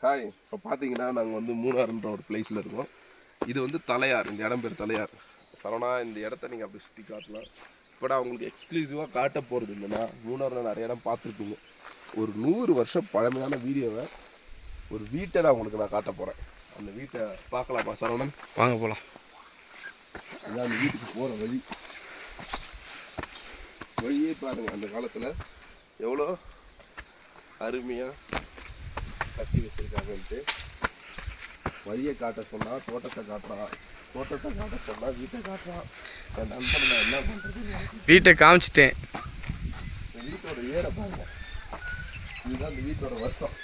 Hi. இப்போ பார்த்தீங்கன்னா நாங்கள் வந்து மூணாறுன்ற ஒரு பிளேஸில் இருக்கோம். இது வந்து தலையார். இந்த இடம் பேர் தலையார். சரவணா, இந்த இடத்த நீங்கள் அப்படி சுற்றி காட்டலாம். இப்போ நான் உங்களுக்கு எக்ஸ்க்ளூசிவாக காட்ட போகிறது இல்லைன்னா, மூணாறில் நிறைய இடம் பார்த்துருப்பீங்க. ஒரு 100 வருஷம் பழமையான வீடியோவை ஒரு வீட்டை நான் உங்களுக்கு காட்ட போகிறேன். அந்த வீட்டை பார்க்கலாமா சரவணன்? வாங்க போகலாம். அதான் அந்த வீட்டுக்கு போகிற வழியே பாருங்கள். அந்த காலத்தில் எவ்வளோ அருமையாக கட்டி வச்சுருக்காங்கன்ட்டு. வழியை காட்ட சொன்னால் தோட்டத்தை காட்டுறான், தோட்டத்தை காட்ட சொன்னால் வீட்டை காட்டுறான். என் நண்பன் நான் என்ன பண்ணுறது? வீட்டை காமிச்சிட்டேன். இந்த வீட்டோட ஏரை பாருங்க. இதுதான் இந்த வீட்டோட வருஷம்.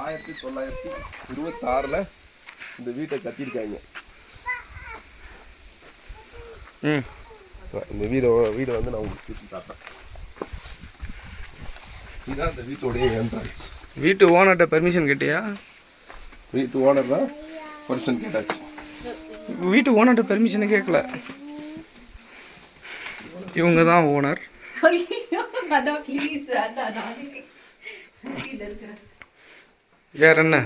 1926 இந்த வீட்டை கட்டியிருக்காங்க. இந்த வீடை வந்து நான் உங்களுக்கு சுற்றி காட்டுறேன். இதுதான் இந்த வீட்டோடைய என்ட்ரன்ஸ். வீட்டு ஓனர்கிட்ட பெர்மிஷன் கேட்டியா? வீட்டு ஓனர் தான் பெர்மிஷன் கேட்டாச்சு. வீட்டு ஓனர்கிட்ட பெர்மிஷனை கேட்கல. இவங்க தான் ஓனர். வேற என்ன?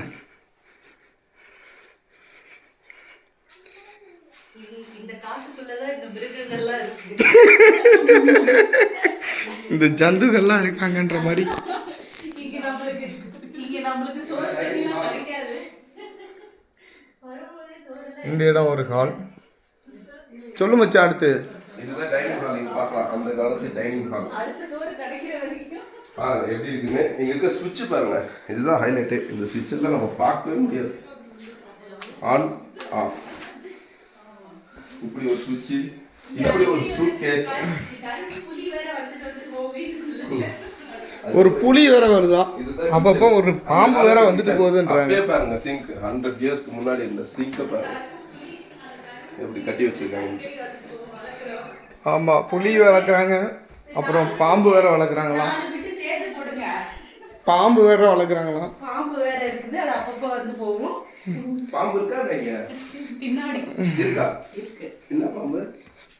இந்த ஜந்துகள்லாம் இருக்காங்கன்ற மாதிரி. இந்த இடம் ஒரு ஹால். சொல்லு மச்சான். அடுத்து இதுதான் டைனிங் ஹால். நீங்கள் பார்க்கலாம் அந்த காலத்து டைனிங் ஹால் எப்படி இருக்குன்னு. இங்கே இருக்க சுவிட்சு பாருங்க. இதுதான் ஹைலைட்டு. இந்த சுவிட்செல்லாம் நம்ம பார்க்கவே முடியாது. On off. இப்படி ஒரு சுவிட்சு, இப்படி ஒரு சூட் கேஸ். ஒரு புலி வேற வருதா? அப்பப்போ ஒரு பாம்பு வேற வந்துட்டு போகுதுன்றாங்க. பாருங்க சிங்க் 100 இயர்ஸ்க்கு முன்னாடி இருந்த சிங்கை பாருங்க எப்படி கட்டி வச்சிருக்காங்க. ஆமா, புலி வளர்க்குறாங்க, அப்புறம் பாம்பு வேற வளர்க்குறாங்களாம். பாம்பு வேற வளர்க்குறாங்களாம். பாம்பு வேற இருக்குது. அது அப்பப்போ வந்து போகும். பாம்பு இருக்கா? நீங்க பின்னாடி இருக்கா? இருக்கு. என்ன பாம்பு?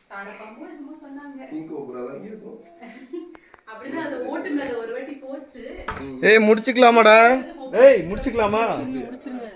சார பாம்பு என்னமோ சொன்னாங்க. இங்க ஓபராதான் இருக்கும். அப்படிதான் அது ஓட்டு மேல ஒரு வாட்டி போச்சு. ஏய் முடிச்சுக்கலாமாடா? ஏய் முடிச்சுக்கலாமா? முடிச்சிருங்க.